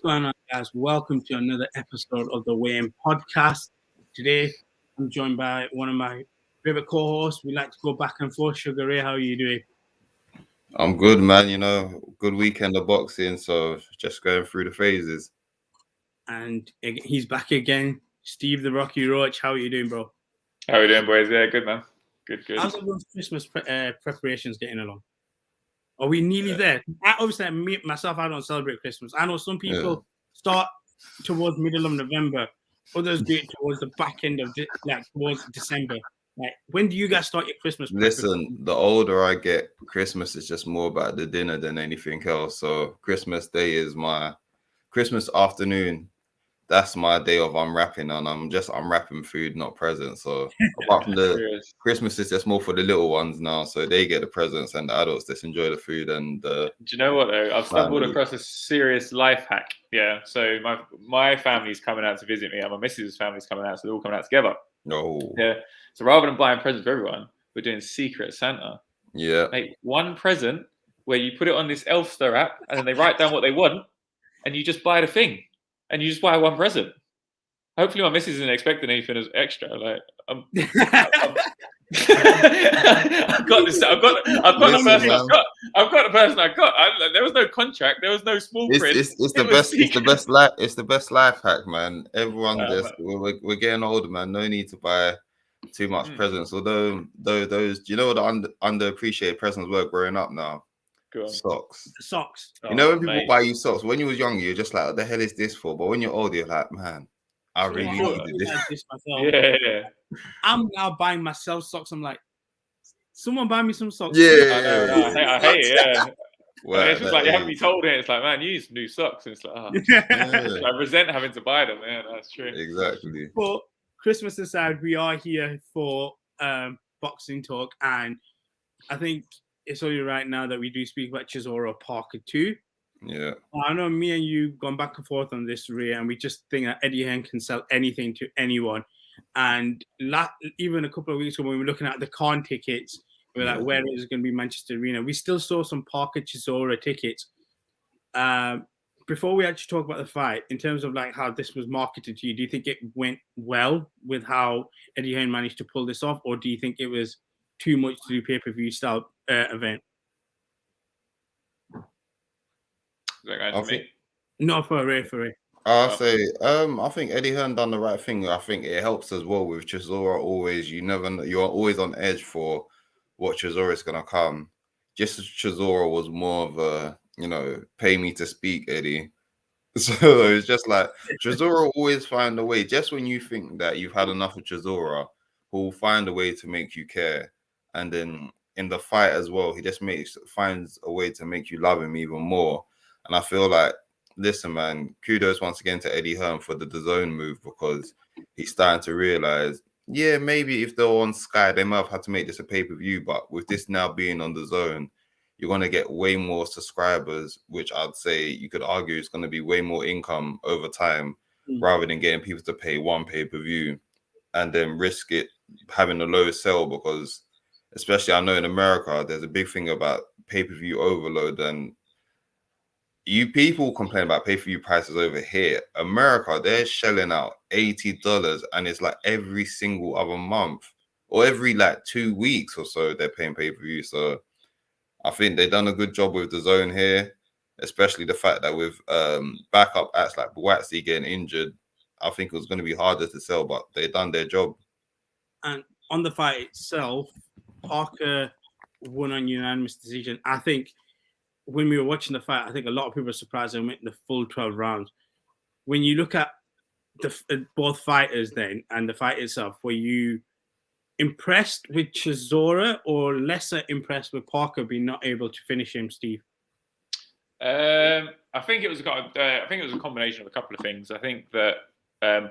going on, guys? Welcome to another episode of the WM podcast. Today, I'm joined by one of my favorite co-hosts. We like to go back and forth. Sugar Ray, how are you doing? I'm good, man. Good weekend of boxing, so just going through the phases. And he's back again. Steve the Rocky Roche, how are you doing, bro? How are you doing, boys? Yeah, good, man. Good. How's everyone's Christmas preparations getting along? Are we nearly there? Obviously, myself, I don't celebrate Christmas. I know some people start towards middle of November. Others do it towards the back end of towards December. Like, when do you guys start your Christmas? Listen, the older I get, Christmas is just more about the dinner than anything else. So Christmas Day is my Christmas afternoon. That's my day of unwrapping, and I'm unwrapping food, not presents. So apart from the Christmas is just more for the little ones now, so they get the presents, and the adults just enjoy the food. And do you know what though? I've stumbled across a serious life hack. Yeah, so my family's coming out to visit me, and my missus' family's coming out, so they're all coming out together. No. Yeah. So rather than buying presents for everyone, we're doing Secret Santa. Yeah. Make one present where you put it on this Elfster app, and then they write down what they want, and you just buy the thing. And you just buy one present. Hopefully, my missus isn't expecting anything as extra. Like, I've got this. I've got the person I got. There was no contract. There was no small print. It's the best. It's the best life. It's the best life hack, man. Everyone we're getting older, man. No need to buy too much presents. Although those, do you know what the underappreciated presents were growing up now? Socks. You know when people buy you socks, when you was younger, you're just like, what the hell is this for? But when you're older, you're like, man, I really needed this. Yeah. I'm now buying myself socks. I'm like, someone buy me some socks. Yeah. I hate it, yeah. Well, it's just like, you haven't been told it. It's like, man, you need some new socks. And it's like, I resent having to buy them, man. That's true. Exactly. But Christmas aside, we are here for boxing talk. And I think it's only right now that we do speak about Chisora Parker too. Yeah. I know me and you gone back and forth on this, Ray, and we just think that Eddie Hearn can sell anything to anyone. And even a couple of weeks ago, when we were looking at the Hearn tickets, we were like, where is it going to be Manchester Arena? We still saw some Parker Chisora tickets. Before we actually talk about the fight, in terms of like how this was marketed to you, do you think it went well with how Eddie Hearn managed to pull this off, or do you think it was too much to do pay-per-view style event? No, for Ray. I'll say, I think Eddie Hearn done the right thing. I think it helps as well with Chisora. Always, you never know, you're always on edge for what Chisora is gonna come. Just as Chisora was more of a, pay me to speak, Eddie. So it's just like Chisora always find a way. Just when you think that you've had enough of Chisora, he'll find a way to make you care. And then in the fight as well, he just finds a way to make you love him even more. And I feel like, listen, man, kudos once again to Eddie Hearn for the DAZN move, because he's starting to realize, maybe if they're on Sky, they might have had to make this a pay-per-view, but with this now being on DAZN, you're going to get way more subscribers, which I'd say you could argue is going to be way more income over time, rather than getting people to pay one pay-per-view and then risk it having a low sell, because especially I know in America, there's a big thing about pay-per-view overload, and you people complain about pay-per-view prices over here. America, they're shelling out $80, and it's like every single other month or every 2 weeks or so they're paying pay-per-view. So I think they've done a good job with DAZN here, especially the fact that with backup acts like Buatsi getting injured, I think it was going to be harder to sell, but they've done their job. And on the fight itself, Parker won on unanimous decision. I think when we were watching the fight, I think a lot of people were surprised they went the full 12 rounds. When you look at both fighters then and the fight itself, were you impressed with Chisora or lesser impressed with Parker being not able to finish him, Steve? I think it was a combination of a couple of things. I think that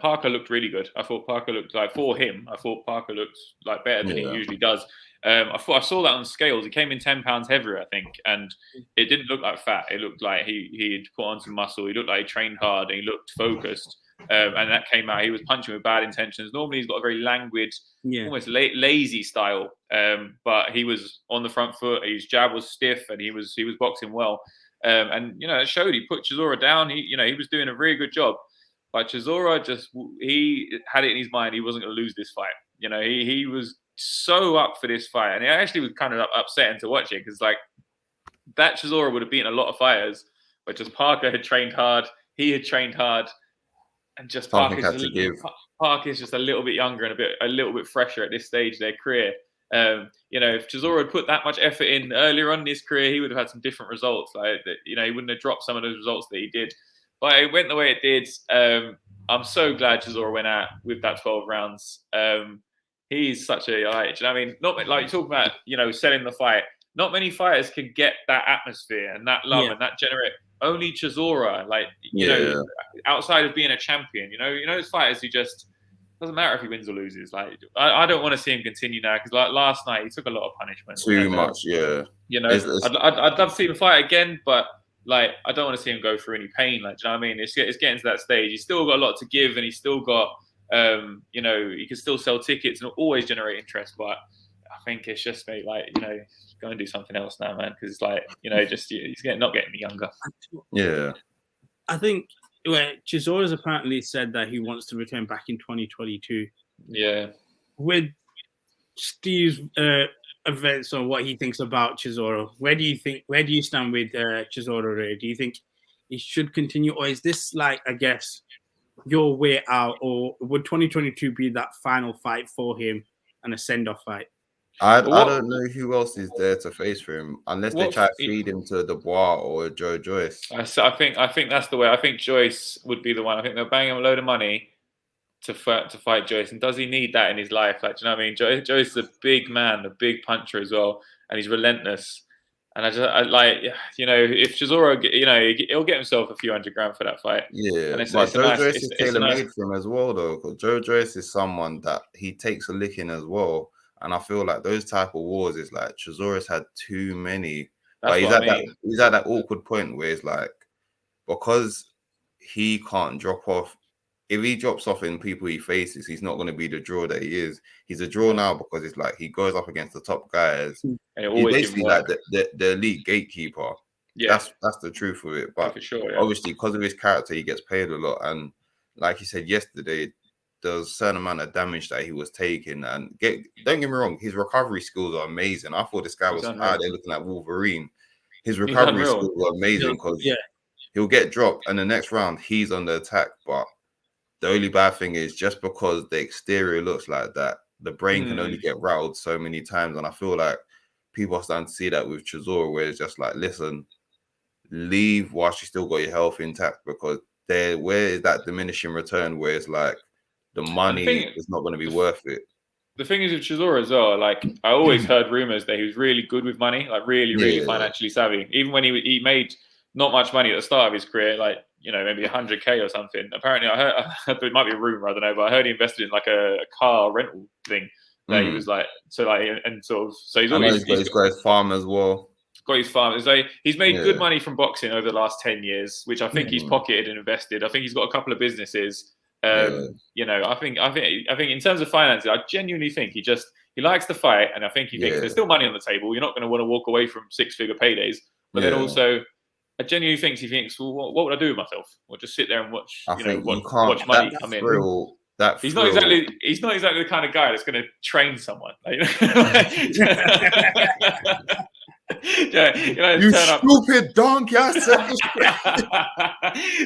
Parker looked really good. I thought Parker looked like, for him, Parker looked like better than he usually does. I saw that on scales. He came in 10 pounds heavier, I think, and it didn't look like fat. It looked like he had put on some muscle. He looked like he trained hard and he looked focused. And that came out. He was punching with bad intentions. Normally, he's got a very languid, almost lazy style. But he was on the front foot. His jab was stiff, and he was boxing well. And it showed. He put Chisora down. He was doing a really good job. But Chisora he had it in his mind he wasn't going to lose this fight. He was so up for this fight, and it actually was kind of upsetting to watch it because like that Chisora would have beaten a lot of fighters, but just Parker had trained hard. He had trained hard, and just Parker's just a little bit younger and a little bit fresher at this stage of their career. If Chisora had put that much effort in earlier on in his career, he would have had some different results. He wouldn't have dropped some of those results that he did. But it went the way it did. I'm so glad Chisora went out with that 12 rounds. He's such a not like you talk about, selling the fight. Not many fighters can get that atmosphere and that love and that generate. Only Chisora, outside of being a champion, those fighters who just doesn't matter if he wins or loses. Like I don't want to see him continue now because like last night he took a lot of punishment. Too much, yeah. I'd love to see him fight again, but like I don't want to see him go through any pain. Like, do you know what I mean? It's getting to that stage. He's still got a lot to give, and he's still got, he can still sell tickets and always generate interest. But I think it's just go and do something else now, man. Because it's like, he's not getting any younger. Yeah, I think Chisora's apparently said that he wants to return back in 2022. Yeah, with Steve's events on what he thinks about Chisora, where do you stand with Chisora, Ray? Do you think he should continue, or is this like, I guess, your way out, or would 2022 be that final fight for him and a send-off fight? I don't know who else is there to face for him unless they try to feed him to Dubois or Joe Joyce. I think that's the way. I think Joyce would be the one. I think they'll bang him a load of money to fight Joyce. And does he need that in his life? Like, do you know what I mean? Joyce is a big man, a big puncher as well, and he's relentless. And if Chisora, he'll get himself a few $100,000 for that fight. Yeah, but Joe Joyce is tailor-made for him as well, though. Because Joe Joyce is someone that he takes a licking as well. And I feel like those type of wars is like Chisora's had too many. But he's at that awkward point where it's like, because he can't drop off. If he drops off in people he faces, he's not going to be the draw that he is. He's a draw now because it's like he goes up against the top guys. And he's basically like the elite gatekeeper. Yeah, that's the truth of it. But for sure, obviously, because of his character, he gets paid a lot. And like he said yesterday, there was a certain amount of damage that he was taking. And don't get me wrong, his recovery skills are amazing. I thought this guy was out there looking like Wolverine. His recovery skills were amazing because he'll get dropped, and the next round he's on the attack. But the only bad thing is just because the exterior looks like that, the brain can only get rattled so many times. And I feel like people are starting to see that with Chisora, where it's just like, listen, leave whilst you still got your health intact, because where is that diminishing return where it's like the money is not going to be worth it. The thing is with Chisora as well, like I always heard rumors that he was really good with money, like really financially savvy. Even when he made not much money at the start of his career, like, maybe $100K or something. Apparently, I heard it might be a rumor, I don't know, but I heard he invested in like a car rental thing. That he was like, so he's always he's got his farm as well. Got his farm. So he's made good money from boxing over the last 10 years, which I think he's pocketed and invested. I think he's got a couple of businesses. I think in terms of finances, I genuinely think he likes to fight, and I think he thinks there's still money on the table. You're not going to want to walk away from 6-figure paydays, but then also, I genuinely think he thinks, well, what would I do with myself? Or just sit there and watch, watch money come in. He's not exactly the kind of guy that's going to train someone. You stupid donkey!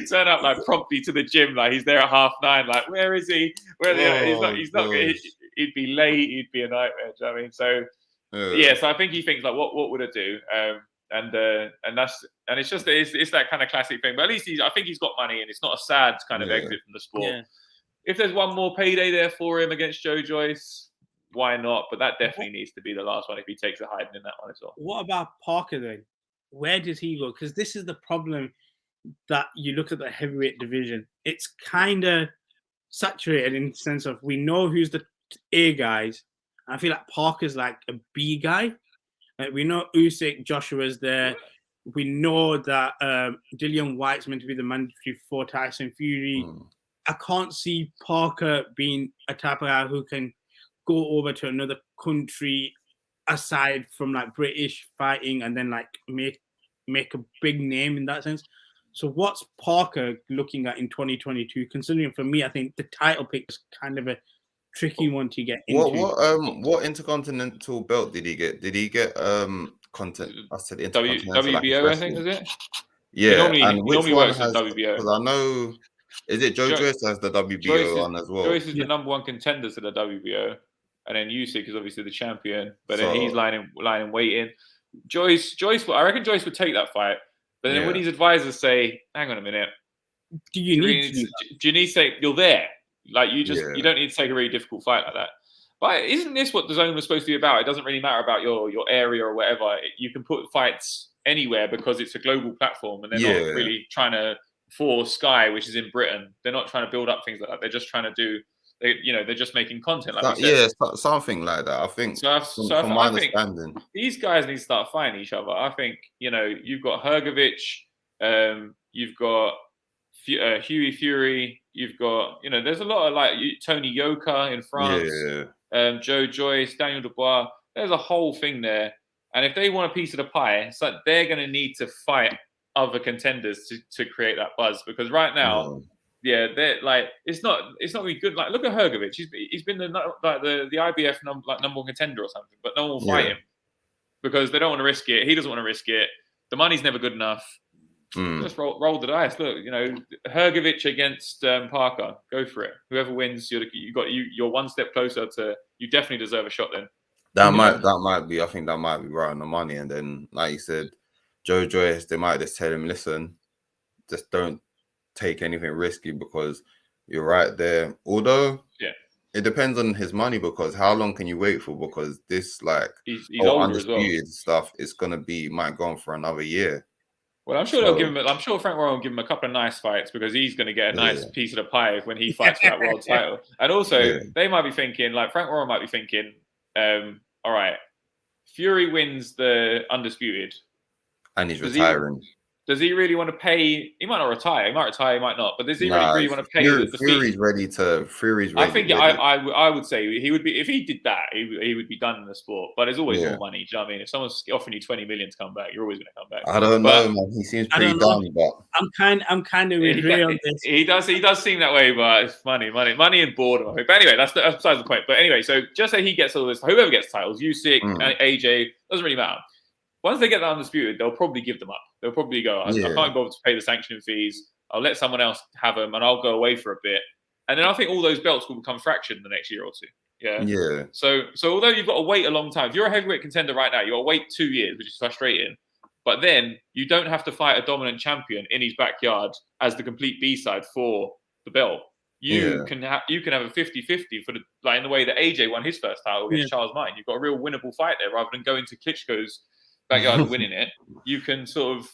Turn up like promptly to the gym, like he's there at 9:30. Like, where is he? He's not. He'd be late. He'd be a nightmare. Do you know what I mean? So so I think he thinks like, what would I do? And it's just it's that kind of classic thing. But at least I think he's got money, and it's not a sad kind of exit from the sport. Yeah. If there's one more payday there for him against Joe Joyce, why not? But that definitely needs to be the last one if he takes a hiding in that one as well. What about Parker then? Where does he go? Because this is the problem that you look at the heavyweight division. It's kind of saturated in the sense of we know who's the A guys. I feel like Parker's like a B guy. Like we know Usyk, Joshua's there. We know that Dillian White's meant to be the mandatory for Tyson Fury. I can't see Parker being a type of guy who can go over to another country aside from like British fighting and then like make make a big name in that sense. So what's Parker looking at in 2022? Considering for me, I think the title pick is kind of a tricky one to get into. What intercontinental belt did he get? Did he get content? I said intercontinental. WBO, I think, is it? Yeah, He which normally one works has? at WBO. Because I know, is it Joyce has the WBO on as well? Joyce is the number one contender to the WBO, and then Usyk is obviously the champion. But then he's lying in waiting. Joyce, I reckon Joyce would take that fight. But then when his advisors say, "Hang on a minute, do you need to say you're there? Like you don't need to take a really difficult fight like that." But isn't this what the DAZN was supposed to be about? It doesn't really matter about your area or whatever. You can put fights anywhere because it's a global platform, and they're not really trying to for Sky, which is in Britain. They're not trying to build up things like that. They're just trying to do. They're just making content. Like something like that. I think. From my understanding, these guys need to start fighting each other. I think you've got Hrgovic, you've got Hughie Fury, you've got there's a lot of like Tony Yoka in France, Joe Joyce, Daniel Dubois. There's a whole thing there, and if they want a piece of the pie, it's like they're going to need to fight other contenders to create that buzz, because right now. Yeah, they're like it's not really good. Like, look at Hrgovic. He's been the IBF number one contender or something, but no one will fight him because they don't want to risk it. He doesn't want to risk it. The money's never good enough. Just roll the dice. Look, Hrgovic against Parker. Go for it. Whoever wins, you're one step closer to. You definitely deserve a shot. Then that might be. I think that might be right on the money. And then, like you said, Joe Joyce, they might just tell him, listen, just don't take anything risky, because you're right there. Although it depends on his money, because how long can you wait for? Because this he's older as well. Stuff is might go on for another year. Well, I'm sure they'll give him. I'm sure Frank Warren will give him a couple of nice fights, because he's going to get a nice piece of the pie when he fights for that world title. And also, they might be thinking, like Frank Warren might be thinking, all right, Fury wins the undisputed, and he's retiring. Does he really want to pay? He might not retire. He might retire. He might not. But does he really want to pay the Fury's ready to. I think I would say he would be, if he did that, he would be done in the sport. But there's always more money. Do you know what I mean? If someone's offering you 20 million to come back, you're always going to come back. I don't know, man. He seems pretty done. But I'm kind of agree on this. He does seem that way, but it's money and boredom. But anyway, that's besides the point. But anyway, so just say he gets all this. Whoever gets titles, Usyk, AJ, doesn't really matter. Once they get that undisputed, they'll probably give them up. They'll probably go, I can't bother to pay the sanctioning fees. I'll let someone else have them, and I'll go away for a bit. And then I think all those belts will become fractured in the next year or two. Yeah. So although you've got to wait a long time, if you're a heavyweight contender right now, you've got to wait 2 years, which is frustrating. But then you don't have to fight a dominant champion in his backyard as the complete B-side for the belt. You can have a 50-50 for in the way that AJ won his first title against Charles Martin. You've got a real winnable fight there, rather than going to Klitschko's backyard and winning it. You can sort of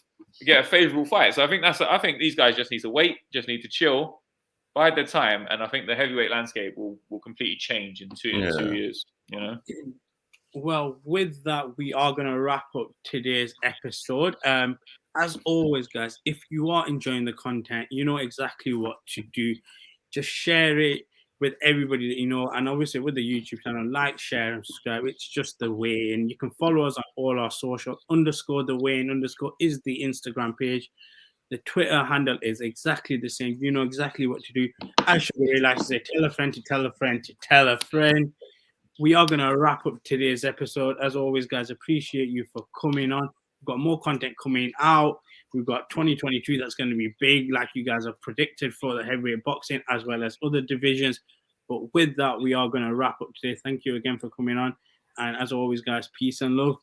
get a favourable fight. So I think these guys just need to wait, just need to chill, bide their time, and I think the heavyweight landscape will completely change in 2 years. Well, with that, we are going to wrap up today's episode. As always, guys, if you are enjoying the content, you know exactly what to do. Just share it with everybody that you know, and obviously with the YouTube channel, like, share, and subscribe. It's just the way. And you can follow us on all our socials. _the_way_ is the Instagram page. The Twitter handle is exactly the same. You know exactly what to do. I should really like to say, tell a friend to tell a friend to tell a friend. We are going to wrap up today's episode. As always, guys, appreciate you for coming on. We've got more content coming out. We've got 2022 that's going to be big, like you guys have predicted, for the heavyweight boxing as well as other divisions. But with that, we are going to wrap up today. Thank you again for coming on. And as always, guys, peace and love.